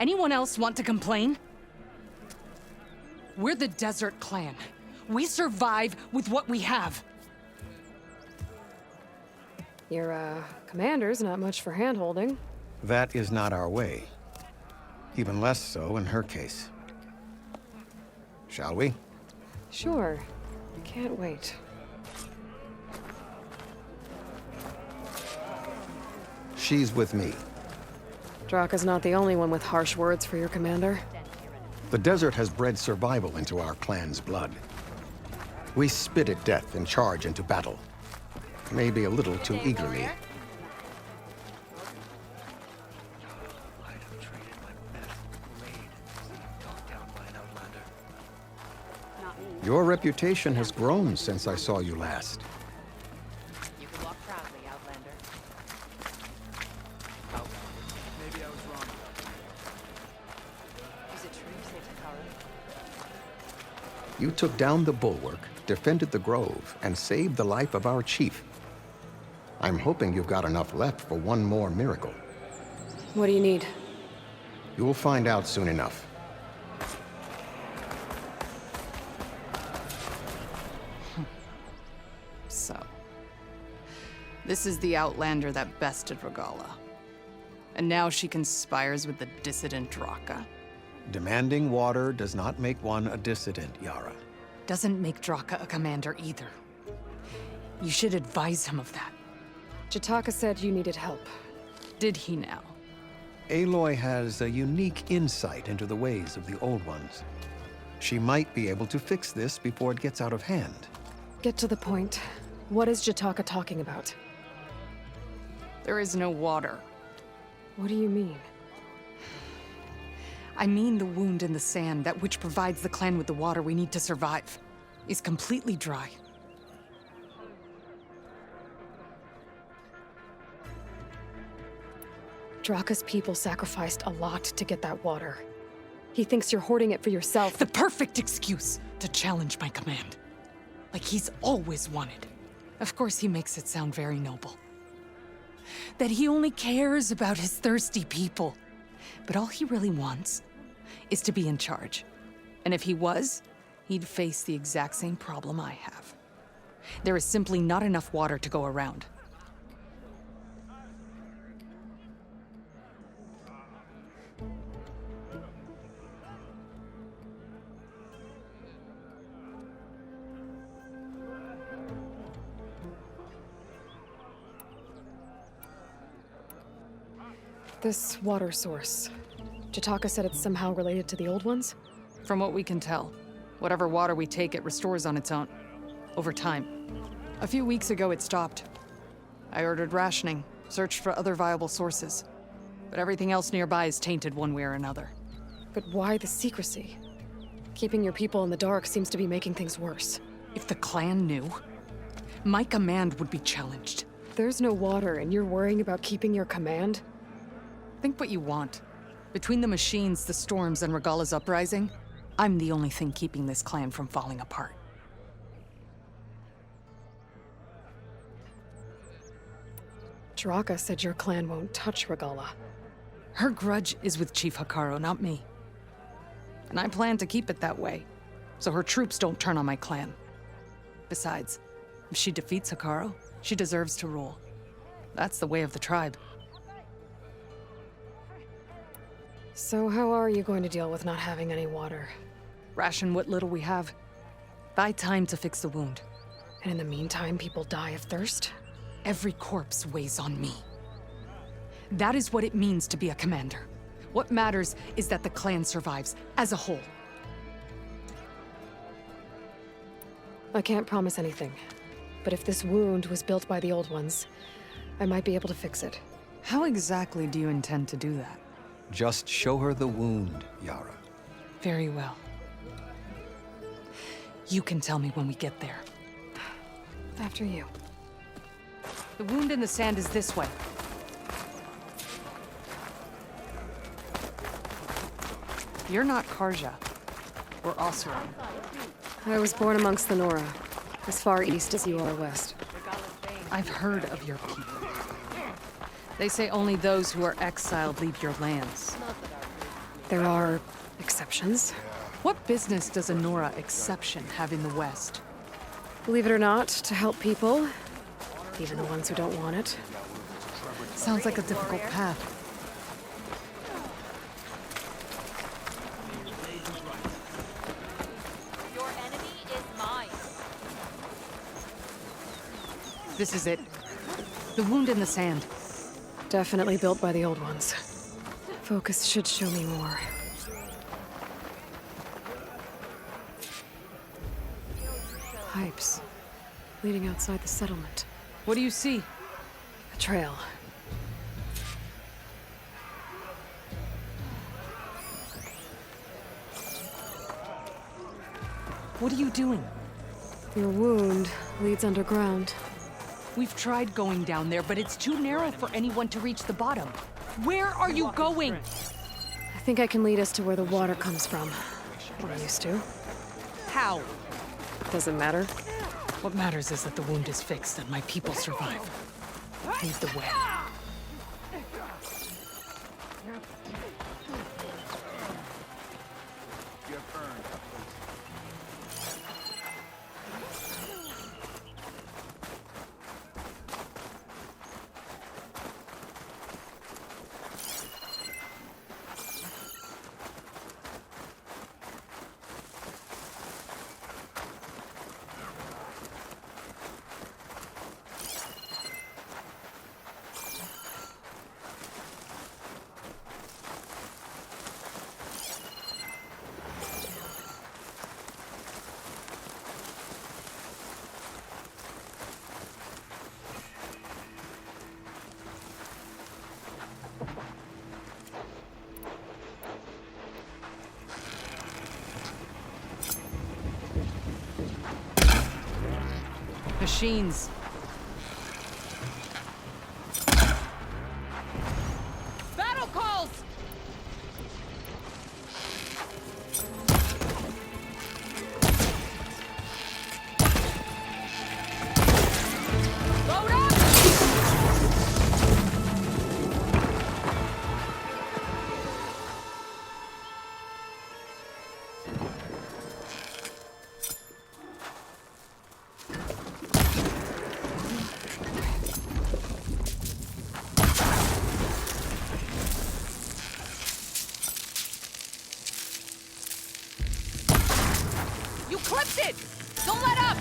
Anyone else want to complain? We're the Desert Clan. We survive with what we have. Your, commander's not much for hand-holding. That is not our way. Even less so in her case. Shall we? Sure. Can't wait. She's with me. Draka's not the only one with harsh words for your commander. The desert has bred survival into our clan's blood. We spit at death and charge into battle. Maybe a little too eagerly. Your reputation has grown since I saw you last. You can walk proudly, Outlander. Maybe I was wrong. Is it true you saved Takara? You took down the bulwark, defended the grove, and saved the life of our chief. I'm hoping you've got enough left for one more miracle. What do you need? You'll find out soon enough. So, this is the Outlander that bested Regala. And now she conspires with the dissident Draka. Demanding water does not make one a dissident, Yara. Doesn't make Draka a commander either. You should advise him of that. Jataka said you needed help. Did he now? Aloy has a unique insight into the ways of the Old Ones. She might be able to fix this before it gets out of hand. Get to the point. What is Jataka talking about? There is no water. What do you mean? I mean the wound in the sand, that which provides the clan with the water we need to survive, is completely dry. Draka's people sacrificed a lot to get that water. He thinks you're hoarding it for yourself. The perfect excuse to challenge my command. Like he's always wanted. Of course he makes it sound very noble. That he only cares about his thirsty people. But all he really wants is to be in charge. And if he was, he'd face the exact same problem I have. There is simply not enough water to go around. This water source. Jataka said it's somehow related to the old ones? From what we can tell, whatever water we take, it restores on its own. Over time. A few weeks ago, it stopped. I ordered rationing, searched for other viable sources. But everything else nearby is tainted one way or another. But why the secrecy? Keeping your people in the dark seems to be making things worse. If the clan knew, my command would be challenged. There's no water and you're worrying about keeping your command? Think what you want. Between the machines, the storms, and Regala's uprising, I'm the only thing keeping this clan from falling apart. Draka said your clan won't touch Regala. Her grudge is with Chief Hekarro, not me. And I plan to keep it that way, so her troops don't turn on my clan. Besides, if she defeats Hekarro, she deserves to rule. That's the way of the tribe. So how are you going to deal with not having any water? Ration what little we have. Buy time to fix the wound. And in the meantime, people die of thirst? Every corpse weighs on me. That is what it means to be a commander. What matters is that the clan survives, as a whole. I can't promise anything. But if this wound was built by the old ones, I might be able to fix it. How exactly do you intend to do that? Just show her the wound, Yara. Very well. You can tell me when we get there. After you. The wound in the sand is this way. You're not Karja. We're Oseram. I was born amongst the Nora, as far east as you are west. I've heard of your people. They say only those who are exiled leave your lands. There are exceptions. What business does a Nora exception have in the West? Believe it or not, to help people, even the ones who don't want it. Sounds like a difficult path. Your enemy is mine. This is it. The wound in the sand. Definitely built by the old ones. Focus should show me more. Pipes leading outside the settlement. What do you see? A trail. What are you doing? Your wound leads underground. We've tried going down there, but it's too narrow for anyone to reach the bottom. Where are you going? I think I can lead us to where the water comes from. Or used to. How? Doesn't matter. What matters is that the wound is fixed and my people survive. Lead the way. You have earned a place. Machines. Battle calls! Load up! You clipped it! Don't let up!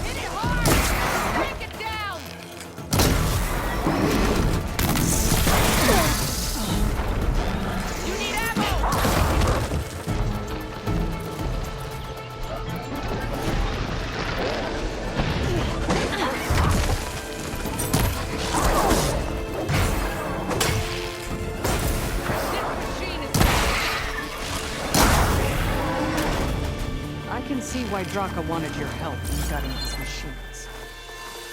Hit it hard! Break it down! You need ammo! This machine is... I can see why Draka wanted your help in gutting his machines.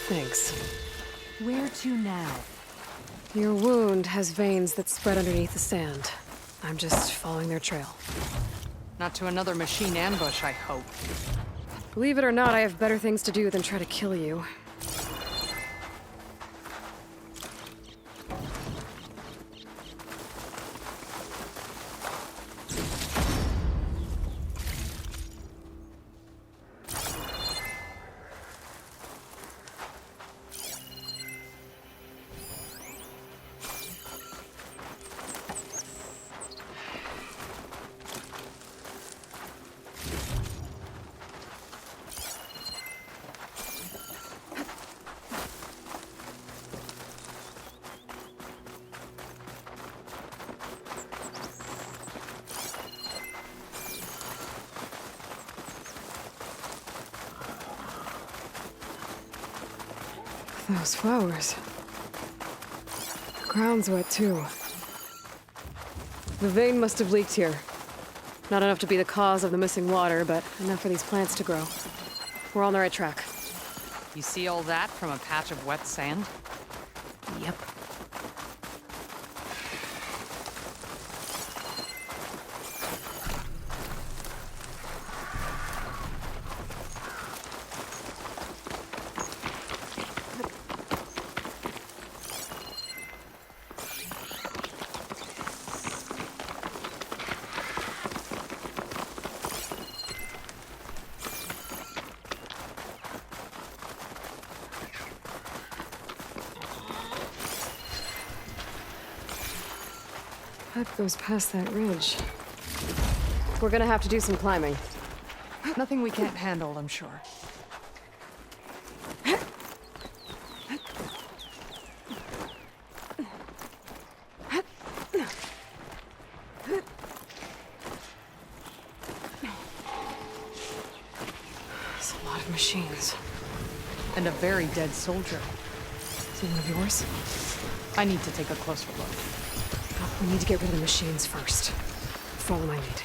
Thanks. Where to now? Your wound has veins that spread underneath the sand. I'm just following their trail. Not to another machine ambush, I hope. Believe it or not, I have better things to do than try to kill you. Those flowers. The ground's wet too. The vein must have leaked here. Not enough to be the cause of the missing water, but enough for these plants to grow. We're on the right track. You see all that from a patch of wet sand? Yep. Path goes past that ridge. We're gonna have to do some climbing. Nothing we can't handle, I'm sure. There's a lot of machines. And a very dead soldier. Is he one of yours? I need to take a closer look. We need to get rid of the machines first. Follow my lead.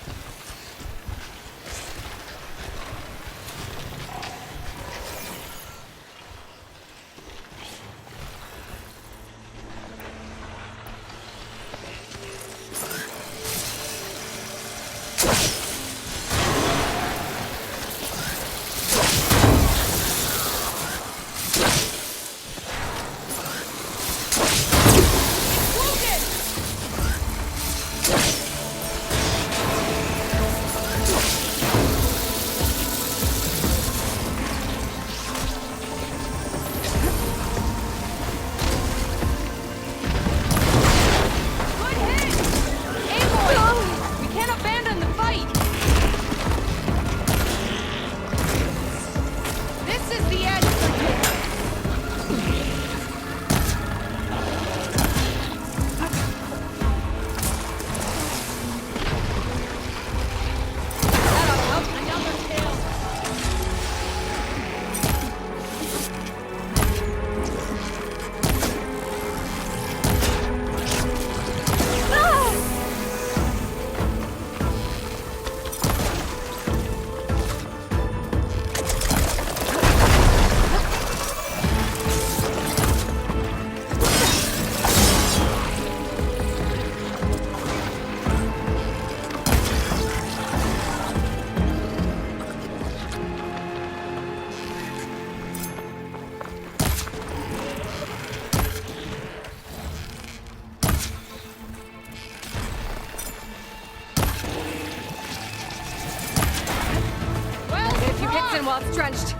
While it's drenched.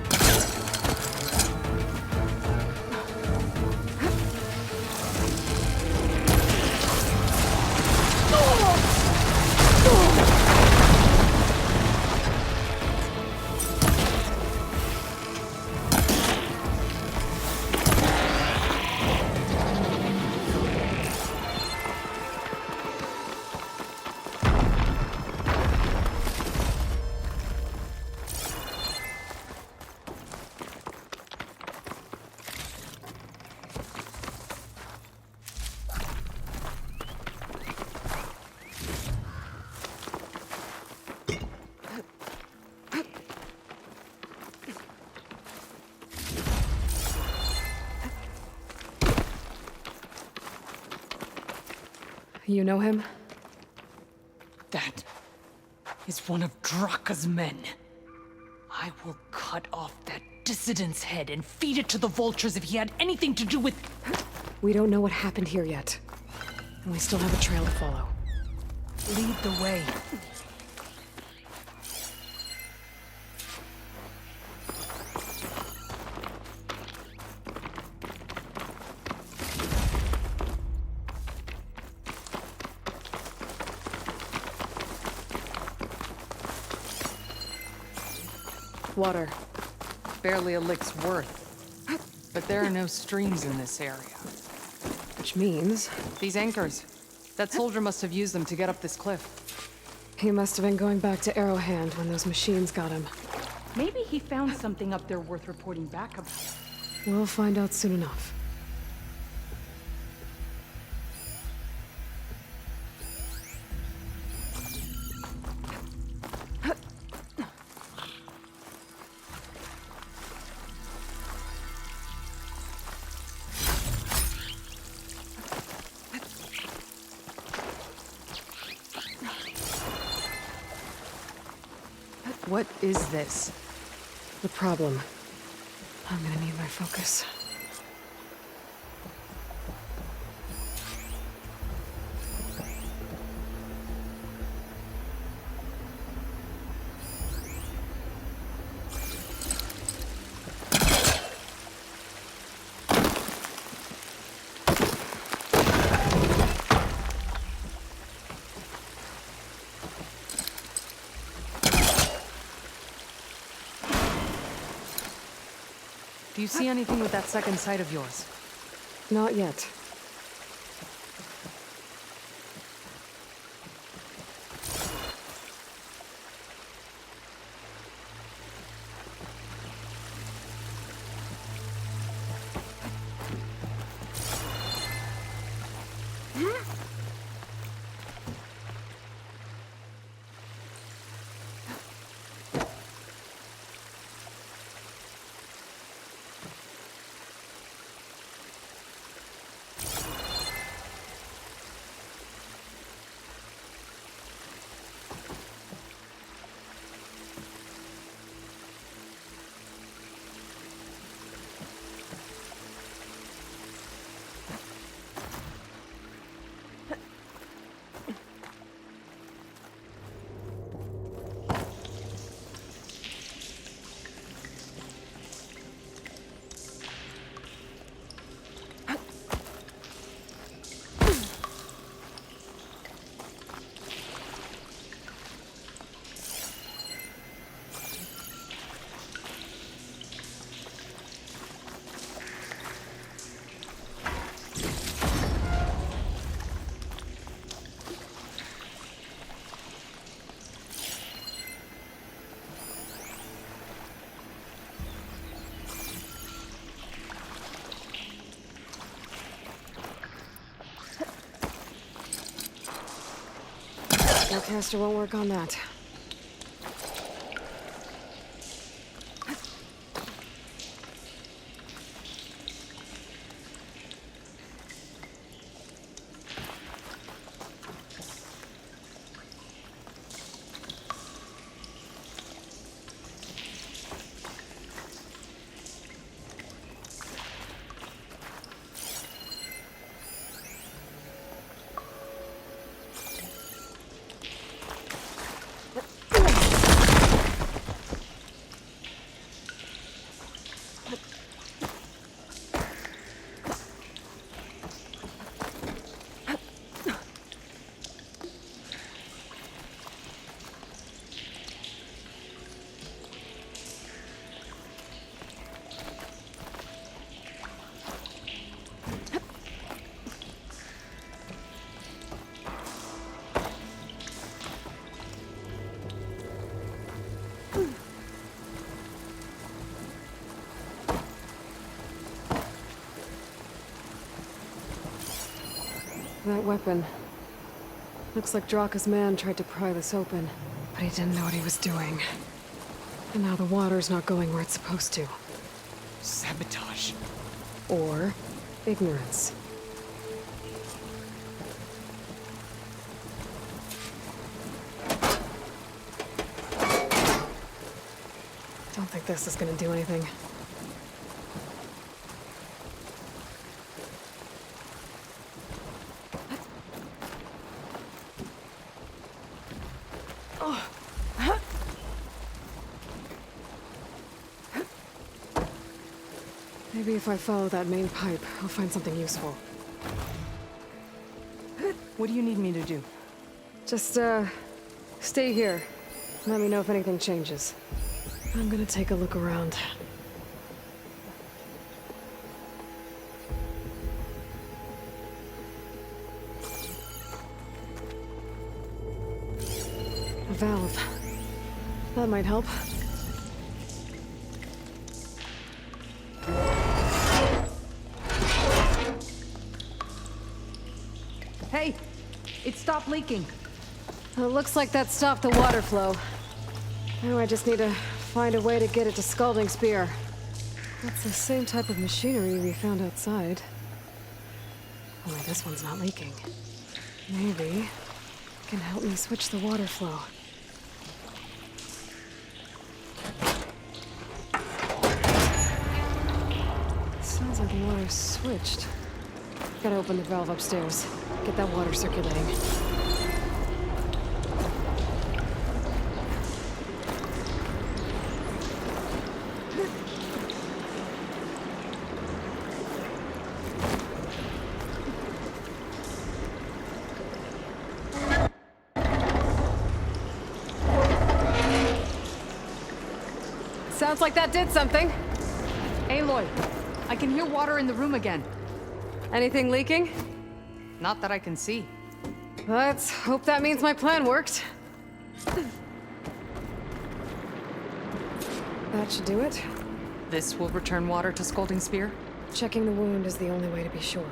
You know him? That is one of Draka's men. I will cut off that dissident's head and feed it to the vultures if he had anything to do with... We don't know what happened here yet. And we still have a trail to follow. Lead the way. Water. Barely a lick's worth. But there are no streams in this area. Which means... These anchors. That soldier must have used them to get up this cliff. he must have been going back to Arrowhand when those machines got him. Maybe he found something up there worth reporting back about. We'll find out soon enough. What is this? The problem. I'm gonna need my focus. Do you see anything with that second sight of yours? Not yet. No caster won't work on that. That weapon. Looks like Draka's man tried to pry this open, but he didn't know what he was doing. And now the water's not going where it's supposed to. Sabotage. Or ignorance. Don't think this is gonna do anything. Maybe if I follow that main pipe, I'll find something useful. What do you need me to do? Just, stay here. Let me know if anything changes. I'm gonna take a look around. A valve. That might help. Hey, it stopped leaking. It looks like that stopped the water flow. Now I just need to find a way to get it to Scalding Spear. That's the same type of machinery we found outside. Only this one's not leaking. Maybe it can help me switch the water flow. Sounds like the water's switched. Gotta open the valve upstairs. Get that water circulating. Sounds like that did something. Aloy, I can hear water in the room again. Anything leaking? Not that I can see. Let's hope that means my plan worked. That should do it. This will return water to Scalding Spear? Checking the wound is the only way to be sure.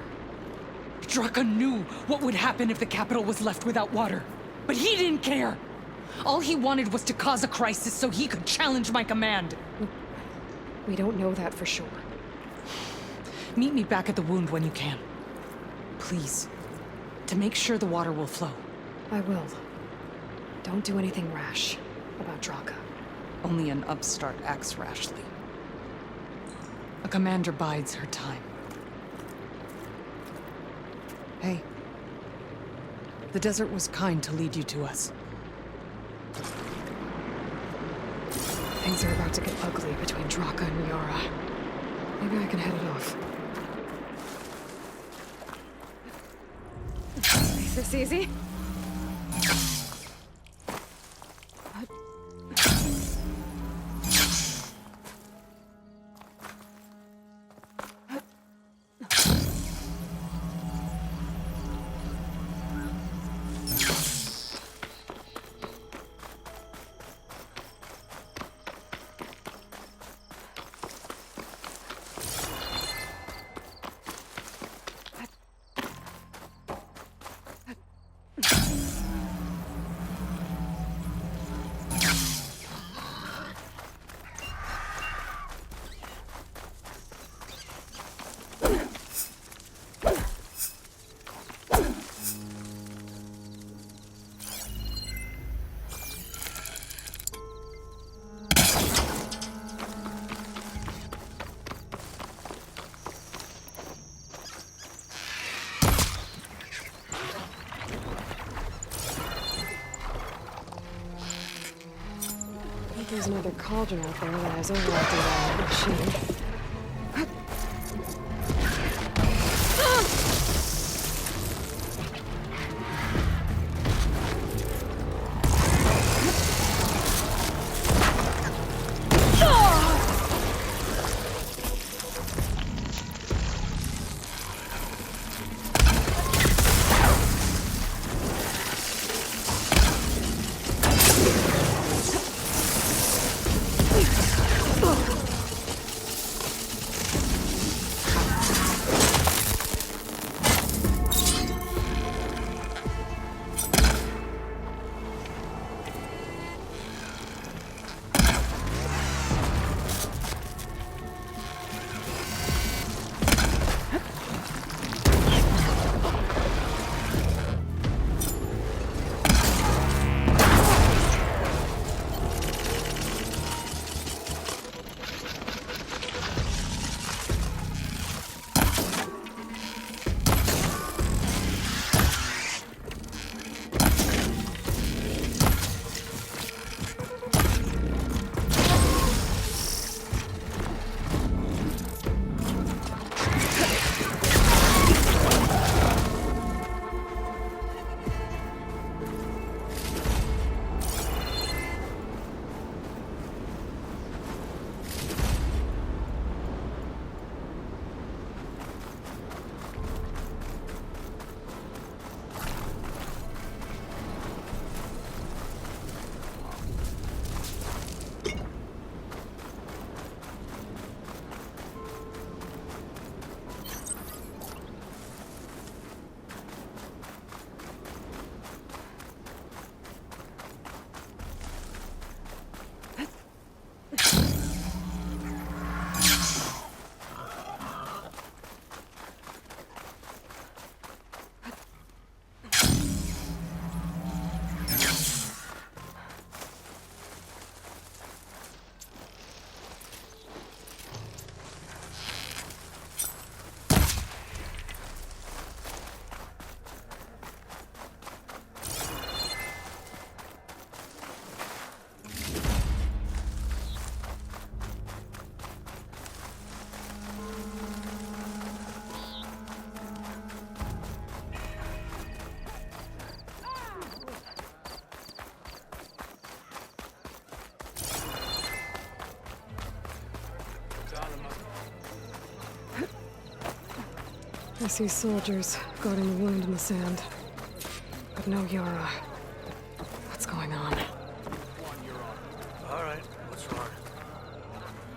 Draka knew what would happen if the capital was left without water. But he didn't care! All he wanted was to cause a crisis so he could challenge my command. We don't know that for sure. Meet me back at the wound when you can. Please. To make sure the water will flow. I will. Don't do anything rash about Draka. Only an upstart acts rashly. A commander bides her time. Hey. The desert was kind to lead you to us. Things are about to get ugly between Draka and Yara. Maybe I can head it off. Is this easy? There's another cauldron out there that has overlocked on the machine. I see soldiers guarding the wound in the sand. But no Yara. What's going on? All right, what's wrong?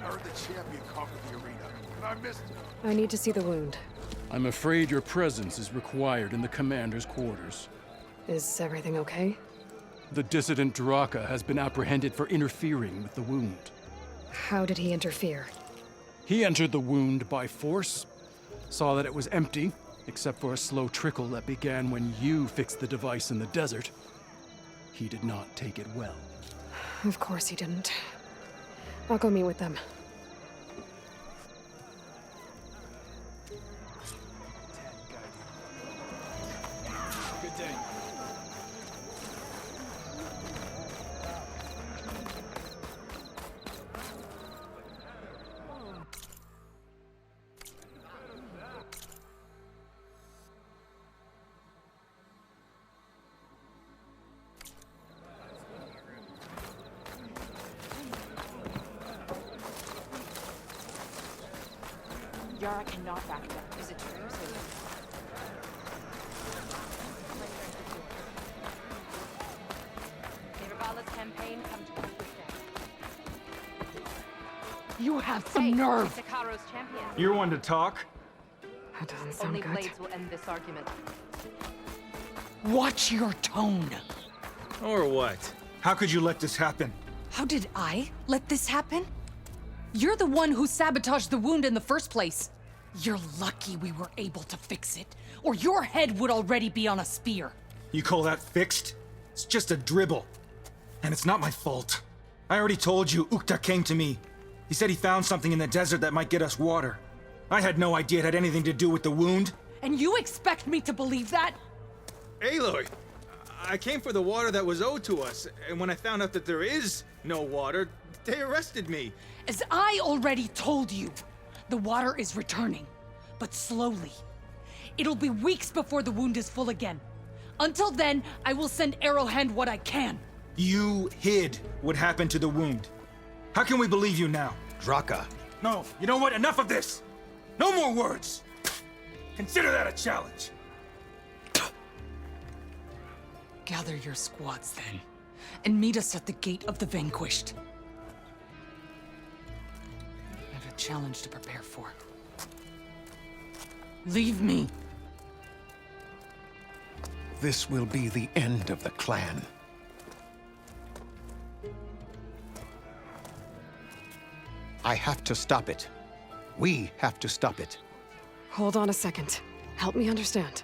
I heard the champion conquered the arena, and I missed him. I need to see the wound. I'm afraid your presence is required in the commander's quarters. Is everything okay? The dissident Draka has been apprehended for interfering with the wound. How did he interfere? He entered the wound by force, saw that it was empty, except for a slow trickle that began when you fixed the device in the desert. He did not take it well. Of course he didn't. I'll go meet with them. Good day. Yara cannot back down. Is it true? The Ravala's campaign come to a quick end. You have some Hey, nerve! Sakaro's champion. You're one to talk. That doesn't sound Only good. blades will end this argument. Watch your tone! Or what? How could you let this happen? How did I let this happen? You're the one who sabotaged the wound in the first place. You're lucky we were able to fix it, or your head would already be on a spear. You call that fixed? It's just a dribble. And it's not my fault. I already told you, Ukta came to me. He said he found something in the desert that might get us water. I had no idea it had anything to do with the wound. And you expect me to believe that? Aloy, I came for the water that was owed to us, and when I found out that there is no water, they arrested me. As I already told you, the water is returning, but slowly. It'll be weeks before the wound is full again. Until then, I will send Arrowhand what I can. You hid what happened to the wound. How can we believe you now? Draka, No, you know what? Enough of this! No more words! Consider that a challenge. Gather your squads then, and meet us at the Gate of the Vanquished. I have a challenge to prepare for. Leave me! this will be the end of the clan. I have to stop it. We have to stop it. Hold on a second. Help me understand.